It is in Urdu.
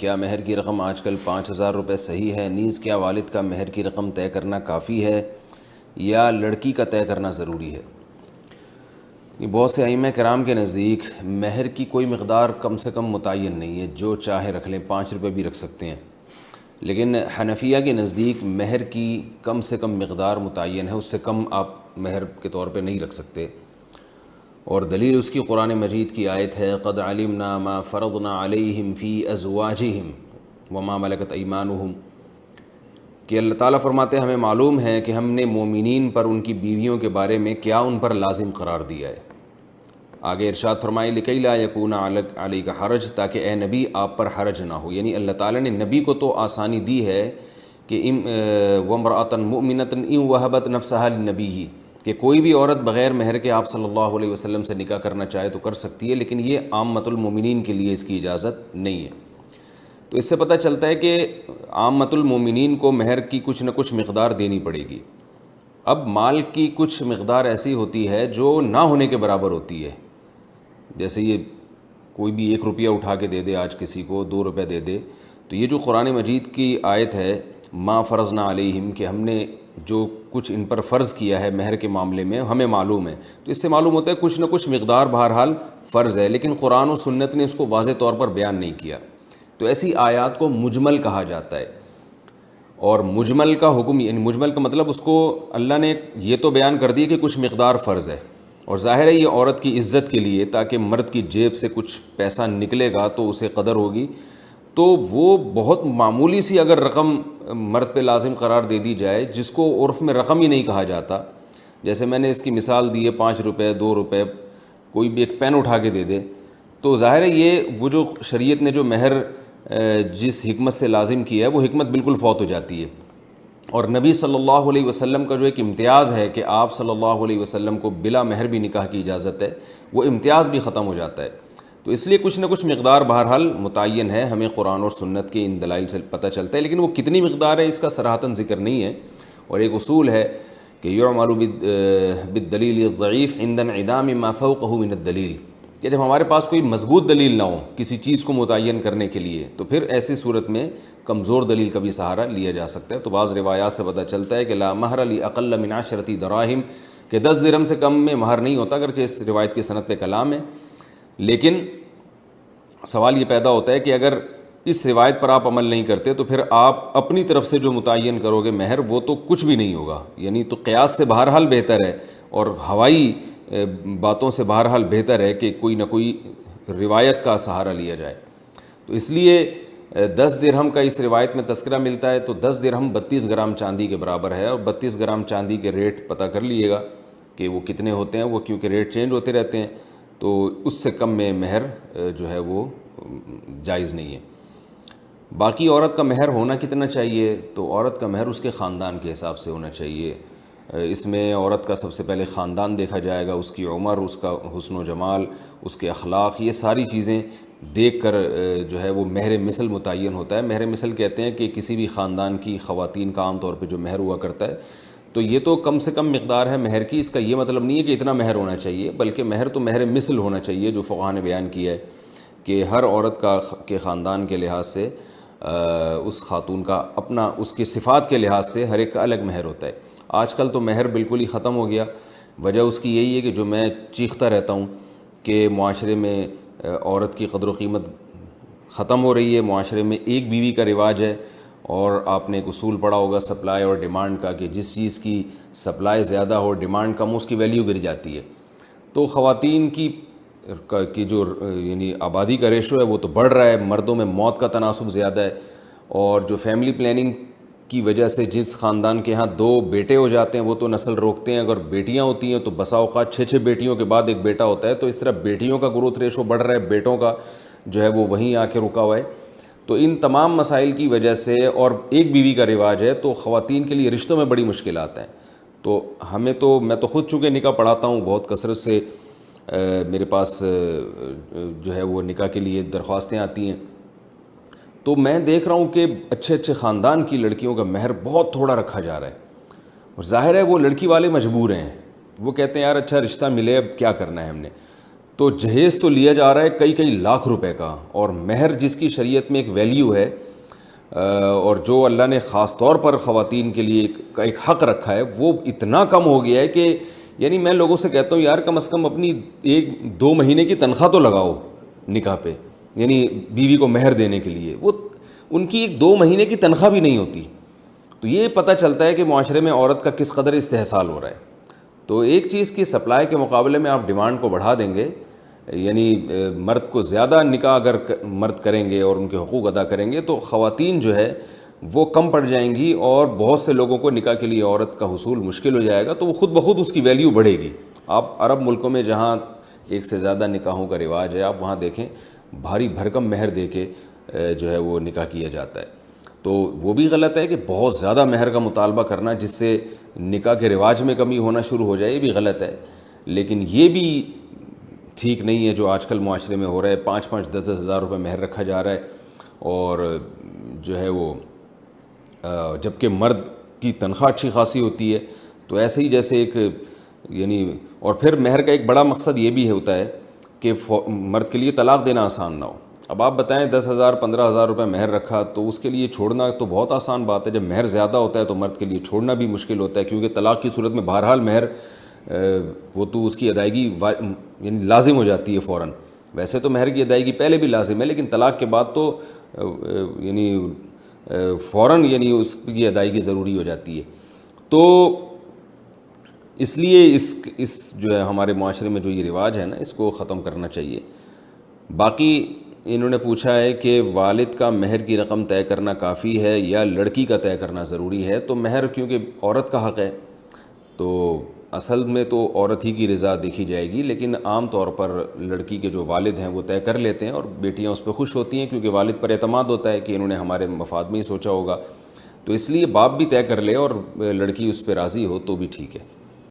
کیا مہر کی رقم آج کل 5,000 روپے صحیح ہے؟ نیز کیا والد کا مہر کی رقم طے کرنا کافی ہے یا لڑکی کا طے کرنا ضروری ہے؟ بہت سے ائمہ کرام کے نزدیک مہر کی کوئی مقدار کم سے کم متعین نہیں ہے، جو چاہے رکھ لیں، 5 روپے بھی رکھ سکتے ہیں، لیکن حنفیہ کے نزدیک مہر کی کم سے کم مقدار متعین ہے، اس سے کم آپ مہر کے طور پہ نہیں رکھ سکتے، اور دلیل اس کی قرآن مجید کی آیت ہے قد علمنا ما فرضنا علیہم فی ازواجہم وما ملکت ایمانہم، کہ اللہ تعالیٰ فرماتے ہیں ہمیں معلوم ہے کہ ہم نے مومنین پر ان کی بیویوں کے بارے میں کیا ان پر لازم قرار دیا ہے۔ آگے ارشاد فرمائے لکی لا یکون علیک حرج، تاکہ اے نبی آپ پر حرج نہ ہو، یعنی اللہ تعالیٰ نے نبی کو تو آسانی دی ہے کہ وامرأۃ مؤمنۃ ان وہبت نفسہا لنبیہ، کہ کوئی بھی عورت بغیر مہر کے آپ صلی اللہ علیہ وسلم سے نکاح کرنا چاہے تو کر سکتی ہے، لیکن یہ عامۃ المومنین کے لیے اس کی اجازت نہیں ہے۔ تو اس سے پتہ چلتا ہے کہ عامۃ المومنین کو مہر کی کچھ نہ کچھ مقدار دینی پڑے گی۔ اب مال کی کچھ مقدار ایسی ہوتی ہے جو نہ ہونے کے برابر ہوتی ہے، جیسے یہ کوئی بھی 1 روپیہ اٹھا کے دے دے آج کسی کو، 2 روپے دے دے، تو یہ جو قرآن مجید کی آیت ہے ما فرضنا علیہم، کہ ہم نے جو کچھ ان پر فرض کیا ہے مہر کے معاملے میں ہمیں معلوم ہے، تو اس سے معلوم ہوتا ہے کچھ نہ کچھ مقدار بہرحال فرض ہے، لیکن قرآن و سنت نے اس کو واضح طور پر بیان نہیں کیا، تو ایسی آیات کو مجمل کہا جاتا ہے۔ اور مجمل کا حکم، یعنی مجمل کا مطلب اس کو اللہ نے یہ تو بیان کر دی کہ کچھ مقدار فرض ہے، اور ظاہر ہے یہ عورت کی عزت کے لیے، تاکہ مرد کی جیب سے کچھ پیسہ نکلے گا تو اسے قدر ہوگی، تو وہ بہت معمولی سی اگر رقم مرد پہ لازم قرار دے دی جائے، جس کو عرف میں رقم ہی نہیں کہا جاتا، جیسے میں نے اس کی مثال دی ہے 5 روپے 2 روپے، کوئی بھی ایک پین اٹھا کے دے دے، تو ظاہر ہے یہ وہ جو شریعت نے جو مہر جس حکمت سے لازم کیا ہے وہ حکمت بالکل فوت ہو جاتی ہے، اور نبی صلی اللہ علیہ وسلم کا جو ایک امتیاز ہے کہ آپ صلی اللہ علیہ وسلم کو بلا مہر بھی نکاح کی اجازت ہے، وہ امتیاز بھی ختم ہو جاتا ہے۔ تو اس لیے کچھ نہ کچھ مقدار بہرحال متعین ہے، ہمیں قرآن اور سنت کے ان دلائل سے پتہ چلتا ہے، لیکن وہ کتنی مقدار ہے اس کا صراحتاً ذکر نہیں ہے، اور ایک اصول ہے کہ یعمل بالدلیل الضعیف عند انعدام ما فوقه من الدلیل، کہ جب ہمارے پاس کوئی مضبوط دلیل نہ ہو کسی چیز کو متعین کرنے کے لیے، تو پھر ایسی صورت میں کمزور دلیل کا بھی سہارا لیا جا سکتا ہے۔ تو بعض روایات سے پتہ چلتا ہے کہ لا مہر لاقل من 10 دراہم، کہ 10 درہم سے کم میں مہر نہیں ہوتا، اگرچہ اس روایت کی سند پہ کلام ہے، لیکن سوال یہ پیدا ہوتا ہے کہ اگر اس روایت پر آپ عمل نہیں کرتے تو پھر آپ اپنی طرف سے جو متعین کرو گے مہر، وہ تو کچھ بھی نہیں ہوگا، یعنی تو قیاس سے بہرحال بہتر ہے، اور ہوائی باتوں سے بہرحال بہتر ہے کہ کوئی نہ کوئی روایت کا سہارا لیا جائے۔ تو اس لیے 10 درہم کا اس روایت میں تذکرہ ملتا ہے، تو 10 درہم 32 گرام چاندی کے برابر ہے، اور 32 گرام چاندی کے ریٹ پتہ کر لیے گا کہ وہ کتنے ہوتے ہیں، وہ کیونکہ ریٹ چینج ہوتے رہتے ہیں، تو اس سے کم میں مہر جو ہے وہ جائز نہیں ہے۔ باقی عورت کا مہر ہونا کتنا چاہیے؟ تو عورت کا مہر اس کے خاندان کے حساب سے ہونا چاہیے، اس میں عورت کا سب سے پہلے خاندان دیکھا جائے گا، اس کی عمر، اس کا حسن و جمال، اس کے اخلاق، یہ ساری چیزیں دیکھ کر جو ہے وہ مہر مثل متعین ہوتا ہے۔ مہر مثل کہتے ہیں کہ کسی بھی خاندان کی خواتین کا عام طور پہ جو مہر ہوا کرتا ہے، تو یہ تو کم سے کم مقدار ہے مہر کی، اس کا یہ مطلب نہیں ہے کہ اتنا مہر ہونا چاہیے، بلکہ مہر تو مہر مثل ہونا چاہیے، جو فقہاء نے بیان کیا ہے کہ ہر عورت کے خاندان کے لحاظ سے اس خاتون کا اپنا، اس کی صفات کے لحاظ سے ہر ایک کا الگ مہر ہوتا ہے۔ آج کل تو مہر بالکل ہی ختم ہو گیا، وجہ اس کی یہی ہے کہ جو میں چیختا رہتا ہوں کہ معاشرے میں عورت کی قدر و قیمت ختم ہو رہی ہے، معاشرے میں ایک بیوی کا رواج ہے، اور آپ نے ایک اصول پڑھا ہوگا سپلائی اور ڈیمانڈ کا، کہ جس چیز کی سپلائی زیادہ ہو، ڈیمانڈ کم ہو، اس کی ویلیو گر جاتی ہے۔ تو خواتین کی جو یعنی آبادی کا ریشو ہے وہ تو بڑھ رہا ہے، مردوں میں موت کا تناسب زیادہ ہے، اور جو فیملی پلاننگ کی وجہ سے جس خاندان کے ہاں 2 بیٹے ہو جاتے ہیں وہ تو نسل روکتے ہیں، اگر بیٹیاں ہوتی ہیں تو بسا اوقات 6 بیٹیوں کے بعد ایک بیٹا ہوتا ہے، تو اس طرح بیٹیوں کا گروتھ ریشو بڑھ رہا ہے، بیٹوں کا جو ہے وہ وہیں آ کے رکا ہوا ہے۔ تو ان تمام مسائل کی وجہ سے، اور ایک بیوی کا رواج ہے، تو خواتین کے لیے رشتوں میں بڑی مشکلات ہیں۔ تو ہمیں تو، میں تو خود چونکہ نکاح پڑھاتا ہوں، بہت کثرت سے میرے پاس جو ہے وہ نکاح کے لیے درخواستیں آتی ہیں، تو میں دیکھ رہا ہوں کہ اچھے اچھے خاندان کی لڑکیوں کا مہر بہت تھوڑا رکھا جا رہا ہے، اور ظاہر ہے وہ لڑکی والے مجبور ہیں، وہ کہتے ہیں یار اچھا رشتہ ملے، اب کیا کرنا ہے ہم نے۔ تو جہیز تو لیا جا رہا ہے کئی کئی لاکھ روپے کا، اور مہر جس کی شریعت میں ایک ویلیو ہے اور جو اللہ نے خاص طور پر خواتین کے لیے ایک حق رکھا ہے، وہ اتنا کم ہو گیا ہے کہ یعنی میں لوگوں سے کہتا ہوں یار کم از کم اپنی 1-2 مہینے کی تنخواہ تو لگاؤ نکاح پہ، یعنی بیوی کو مہر دینے کے لیے، وہ ان کی 1-2 مہینے کی تنخواہ بھی نہیں ہوتی۔ تو یہ پتہ چلتا ہے کہ معاشرے میں عورت کا کس قدر استحصال ہو رہا ہے۔ تو ایک چیز کی سپلائی کے مقابلے میں آپ ڈیمانڈ کو بڑھا دیں گے، یعنی مرد کو زیادہ نکاح اگر مرد کریں گے اور ان کے حقوق ادا کریں گے تو خواتین جو ہے وہ کم پڑ جائیں گی، اور بہت سے لوگوں کو نکاح کے لیے عورت کا حصول مشکل ہو جائے گا، تو وہ خود بخود اس کی ویلیو بڑھے گی۔ آپ عرب ملکوں میں جہاں ایک سے زیادہ نکاحوں کا رواج ہے، آپ وہاں دیکھیں بھاری بھرکم مہر دے کے جو ہے وہ نکاح کیا جاتا ہے۔ تو وہ بھی غلط ہے کہ بہت زیادہ مہر کا مطالبہ کرنا جس سے نکاح کے رواج میں کمی ہونا شروع ہو جائے، یہ بھی غلط ہے۔ لیکن یہ بھی ٹھیک نہیں ہے جو آج کل معاشرے میں ہو رہا ہے، 5-5 10-10 ہزار روپے مہر رکھا جا رہا ہے، اور جو ہے وہ جبکہ مرد کی تنخواہ اچھی خاصی ہوتی ہے۔ تو ایسے ہی جیسے ایک یعنی، اور پھر مہر کا ایک بڑا مقصد یہ بھی ہوتا ہے کہ مرد کے لیے طلاق دینا آسان نہ ہو۔ اب آپ بتائیں 10,000 15,000 روپے مہر رکھا تو اس کے لیے چھوڑنا تو بہت آسان بات ہے، جب مہر زیادہ ہوتا ہے تو مرد کے لیے چھوڑنا بھی مشکل ہوتا ہے، کیونکہ طلاق کی صورت میں بہرحال مہر وہ تو اس کی ادائیگی یعنی لازم ہو جاتی ہے فوراً۔ ویسے تو مہر کی ادائیگی پہلے بھی لازم ہے، لیکن طلاق کے بعد تو یعنی فوراً یعنی اس کی ادائیگی ضروری ہو جاتی ہے۔ تو اس لیے اس جو ہے ہمارے معاشرے میں جو یہ رواج ہے نا، اس کو ختم کرنا چاہیے۔ باقی انہوں نے پوچھا ہے کہ والد کا مہر کی رقم طے کرنا کافی ہے یا لڑکی کا طے کرنا ضروری ہے؟ تو مہر کیونکہ عورت کا حق ہے تو اصل میں تو عورت ہی کی رضا دیکھی جائے گی، لیکن عام طور پر لڑکی کے جو والد ہیں وہ طے کر لیتے ہیں، اور بیٹیاں اس پہ خوش ہوتی ہیں کیونکہ والد پر اعتماد ہوتا ہے کہ انہوں نے ہمارے مفاد میں ہی سوچا ہوگا، تو اس لیے باپ بھی طے کر لے اور لڑکی اس پہ راضی ہو تو بھی ٹھیک ہے۔